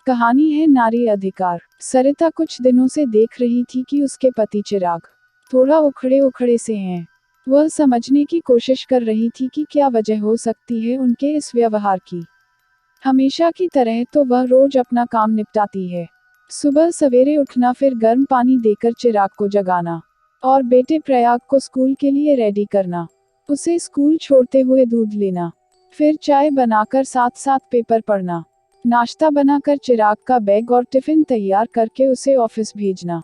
कहानी है नारी अधिकार। सरिता कुछ दिनों से देख रही थी कि उसके पति चिराग थोड़ा उखड़े उखड़े से हैं। वह समझने की कोशिश कर रही थी कि क्या वजह हो सकती है उनके इस व्यवहार की। हमेशा की तरह तो वह रोज अपना काम निपटाती है। सुबह सवेरे उठना, फिर गर्म पानी देकर चिराग को जगाना और बेटे प्रयाग को स्कूल के लिए रेडी करना, उसे स्कूल छोड़ते हुए दूध लेना, फिर चाय बनाकर साथ साथ पेपर पढ़ना, नाश्ता बनाकर चिराग का बैग और टिफिन तैयार करके उसे ऑफिस भेजना।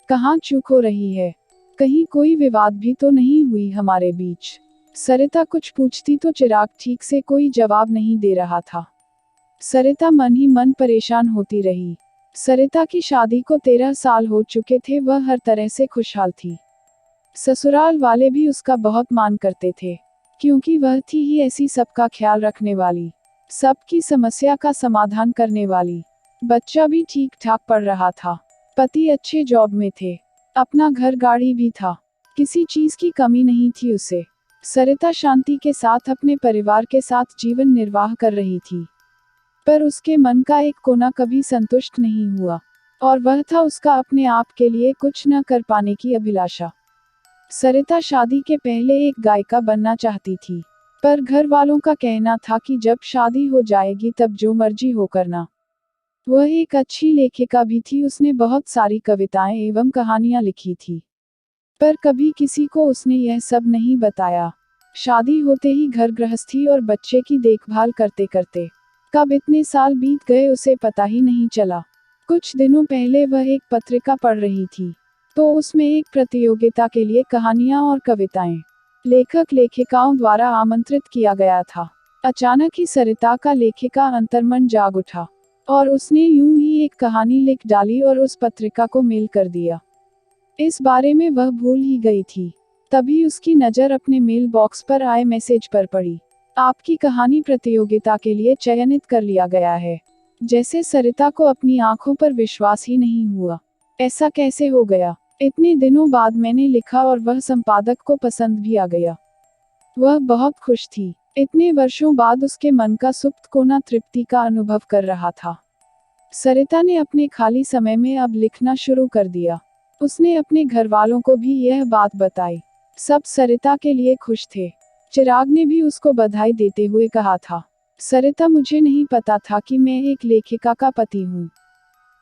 कहाँ चूक हो रही है? कहीं कोई विवाद भी तो नहीं हुई हमारे बीच? सरिता कुछ पूछती तो चिराग ठीक से कोई जवाब नहीं दे रहा था। सरिता मन ही मन परेशान होती रही। सरिता की शादी को 13 साल हो चुके थे, वह हर तरह से खुशहाल थी। ससुराल वाले भी उसका बहुत मान करते थे, क्योंकि वह थी ही ऐसी सबका ख्याल रखने वाली, सबकी समस्या का समाधान करने वाली। बच्चा भी ठीक ठाक पढ़ रहा था, पति अच्छे जॉब में थे, अपना घर गाड़ी भी था, किसी चीज की कमी नहीं थी उसे। सरिता शांति के साथ अपने परिवार के साथ जीवन निर्वाह कर रही थी, पर उसके मन का एक कोना कभी संतुष्ट नहीं हुआ, और वह था उसका अपने आप के लिए कुछ न कर पाने की अभिलाषा। सरिता शादी के पहले एक गायिका बनना चाहती थी, पर घर वालों का कहना था कि जब शादी हो जाएगी तब जो मर्जी हो करना। वह एक अच्छी लेखिका भी थी, उसने बहुत सारी कविताएं एवं कहानियां लिखी थी, पर कभी किसी को उसने यह सब नहीं बताया। शादी होते ही घर गृहस्थी और बच्चे की देखभाल करते करते कब इतने साल बीत गए उसे पता ही नहीं चला। कुछ दिनों पहले वह एक पत्रिका पढ़ रही थी, तो उसमें एक प्रतियोगिता के लिए कहानियां और कविताएं लेखक लेखिकाओं द्वारा आमंत्रित किया गया था। अचानक ही सरिता का लेखिका अंतर्मन जाग उठा, और उसने यूं ही एक कहानी लिख डाली और उस पत्रिका को मेल कर दिया। इस बारे में वह भूल ही गई थी। तभी उसकी नज़र अपने मेल बॉक्स पर आए मैसेज पर पड़ी। आपकी कहानी प्रतियोगिता के लिए चयनित कर लिया गया है। जैसे सरिता को अपनी आंखों पर विश्वास ही नहीं हुआ। ऐसा कैसे हो गया? इतने दिनों बाद मैंने लिखा और वह संपादक को पसंद भी आ गया। वह बहुत खुश थी। इतने वर्षों बाद उसके मन का सुप्त कोना तृप्ति का अनुभव कर रहा था। सरिता ने अपने खाली समय में अब लिखना शुरू कर दिया। उसने अपने घर वालों को भी यह बात बताई। सब सरिता के लिए खुश थे। चिराग ने भी उसको बधाई देते हुए कहा था, सरिता, मुझे नहीं पता था कि मैं एक लेखिका का पति हूँ।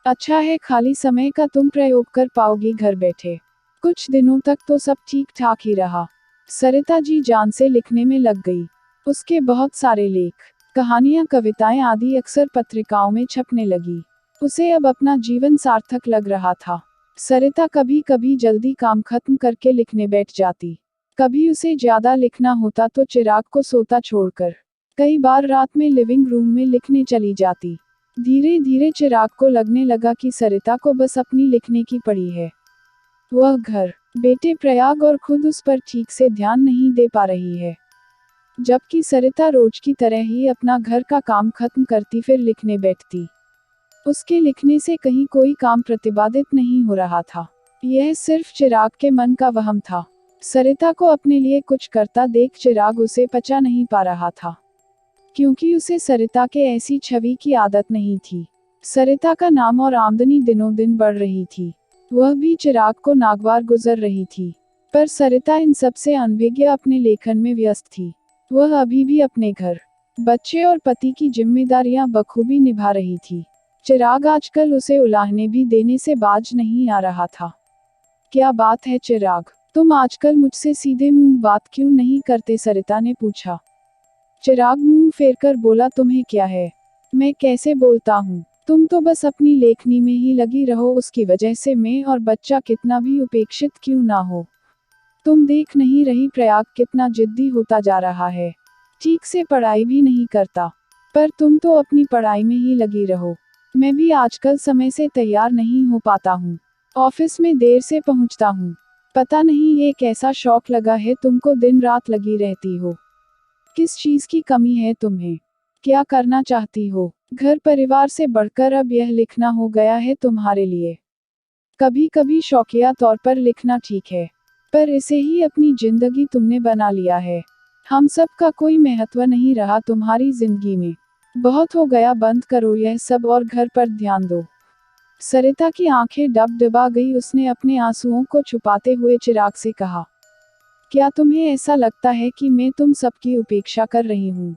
अच्छा है, खाली समय का तुम प्रयोग कर पाओगी घर बैठे। कुछ दिनों तक तो सब ठीक ठाक ही रहा। सरिता जी जान से लिखने में लग गई। उसके बहुत सारे लेख, कहानियां, कविताएं आदि अक्सर पत्रिकाओं में छपने लगी। उसे अब अपना जीवन सार्थक लग रहा था। सरिता कभी कभी जल्दी काम खत्म करके लिखने बैठ जाती। कभी उसे ज्यादा लिखना होता तो चिराग को सोता छोड़कर कई बार रात में लिविंग रूम में लिखने चली जाती। धीरे धीरे चिराग को लगने लगा कि सरिता को बस अपनी लिखने की पड़ी है। वह घर, बेटे प्रयाग और खुद उस पर ठीक से ध्यान नहीं दे पा रही है। जबकि सरिता रोज की तरह ही अपना घर का काम खत्म करती फिर लिखने बैठती। उसके लिखने से कहीं कोई काम प्रतिपादित नहीं हो रहा था। यह सिर्फ चिराग के मन का वहम था। सरिता को अपने लिए कुछ करता देख चिराग उसे पचा नहीं पा रहा था, क्योंकि उसे सरिता के ऐसी छवि की आदत नहीं थी। सरिता का नाम और आमदनी दिनों दिन बढ़ रही थी, वह भी चिराग को नागवार गुजर रही थी। पर सरिता इन सब से अनभिज्ञ अपने लेखन में व्यस्त थी। वह अभी भी अपने घर, बच्चे और पति की जिम्मेदारियां बखूबी निभा रही थी। चिराग आजकल उसे उलाहने भी देने से बाज नहीं आ रहा था। क्या बात है चिराग, तुम आजकल मुझसे सीधे मुंह बात क्यों नहीं करते? सरिता ने पूछा। चिराग मुंह फेरकर बोला, तुम्हें क्या है, मैं कैसे बोलता हूँ? तुम तो बस अपनी लेखनी में ही लगी रहो, उसकी वजह से मैं और बच्चा कितना भी उपेक्षित क्यों ना हो। तुम देख नहीं रही प्रयाग कितना जिद्दी होता जा रहा है, ठीक से पढ़ाई भी नहीं करता, पर तुम तो अपनी पढ़ाई में ही लगी रहो। मैं भी आजकल समय से तैयार नहीं हो पाता हूँ, ऑफिस में देर से पहुँचता हूँ। पता नहीं ये कैसा शौक लगा है तुमको, दिन रात लगी रहती हो। किस चीज की कमी है तुम्हें? क्या करना चाहती हो? घर परिवार से बढ़कर अब यह लिखना हो गया है तुम्हारे लिए। कभी कभी शौकिया तौर पर लिखना ठीक है, पर इसे ही अपनी जिंदगी तुमने बना लिया है। हम सब का कोई महत्व नहीं रहा तुम्हारी जिंदगी में। बहुत हो गया, बंद करो यह सब और घर पर ध्यान दो। सरिता की आंखें डबडबा गई। उसने अपने आंसुओं को छुपाते हुए चिराग से कहा, क्या तुम्हें ऐसा लगता है कि मैं तुम सबकी उपेक्षा कर रही हूँ?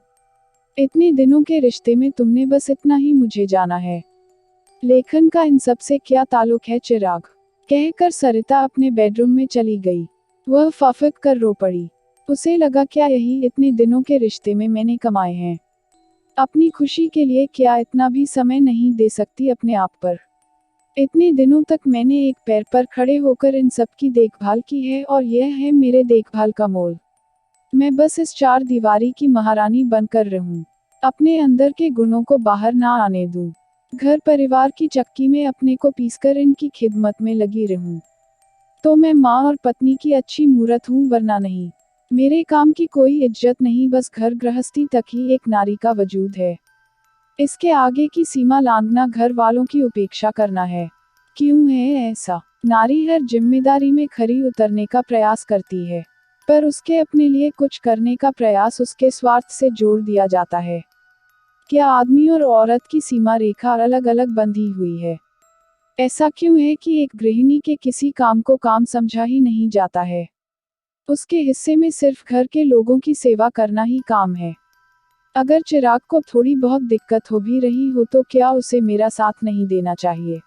इतने दिनों के रिश्ते में तुमने बस इतना ही मुझे जाना है। लेखन का इन सब से क्या ताल्लुक है चिराग? कहकर सरिता अपने बेडरूम में चली गई। वह फफक कर रो पड़ी। उसे लगा, क्या यही इतने दिनों के रिश्ते में मैंने कमाए हैं? अपनी खुशी के लिए क्या इतना भी समय नहीं दे सकती अपने आप पर? इतने दिनों तक मैंने एक पैर पर खड़े होकर इन सब की देखभाल की है और यह है मेरे देखभाल का मोल। मैं बस इस चार दीवारी की महारानी बनकर रहूं। अपने अंदर के गुणों को बाहर ना आने दूं। घर परिवार की चक्की में अपने को पीसकर इनकी खिदमत में लगी रहूं। तो मैं माँ और पत्नी की अच्छी मूरत हूँ, वरना नहीं। मेरे काम की कोई इज्जत नहीं, बस घर गृहस्थी तक ही एक नारी का वजूद है। इसके आगे की सीमा लांघना घर वालों की उपेक्षा करना है। क्यों है ऐसा? नारी हर जिम्मेदारी में खरी उतरने का प्रयास करती है, पर उसके अपने लिए कुछ करने का प्रयास उसके स्वार्थ से जोड़ दिया जाता है। क्या आदमी और औरत की सीमा रेखा अलग अलग बंधी हुई है? ऐसा क्यों है कि एक गृहिणी के किसी काम को काम समझा ही नहीं जाता है? उसके हिस्से में सिर्फ घर के लोगों की सेवा करना ही काम है। अगर चिराग को थोड़ी बहुत दिक्कत हो भी रही हो तो क्या उसे मेरा साथ नहीं देना चाहिए?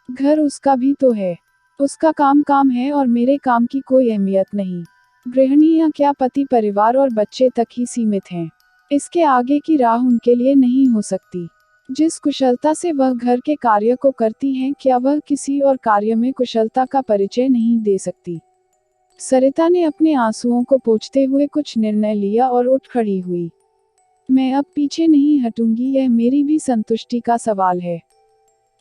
घर उसका भी तो है। उसका काम काम है और मेरे काम की कोई अहमियत नहीं। गृहिणियां क्या पति परिवार और बच्चे तक ही सीमित हैं? इसके आगे की राह उनके लिए नहीं हो सकती। जिस कुशलता से वह घर के कार्य को करती हैं, क्या वह किसी और कार्य में कुशलता का परिचय नहीं दे सकती? सरिता ने अपने आंसुओं को पोंछते हुए कुछ निर्णय लिया और उठ खड़ी हुई। मैं अब पीछे नहीं हटूंगी, यह मेरी भी संतुष्टि का सवाल है।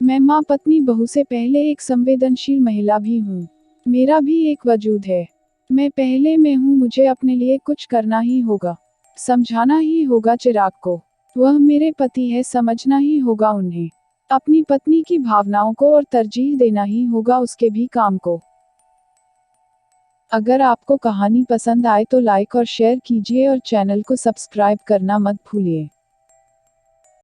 मैं माँ पत्नी बहू से पहले एक संवेदनशील महिला भी हूँ। मेरा भी एक वजूद है। मैं पहले मैं हूँ, मुझे अपने लिए कुछ करना ही होगा। समझाना ही होगा चिराग को। वह मेरे पति है, समझना ही होगा उन्हें। अपनी पत्नी की भावनाओं को और तरजीह देना ही होगा उसके भी काम को। अगर आपको कहानी पसंद आए तो लाइक और शेयर कीजिए और चैनल को सब्सक्राइब करना मत भूलिए।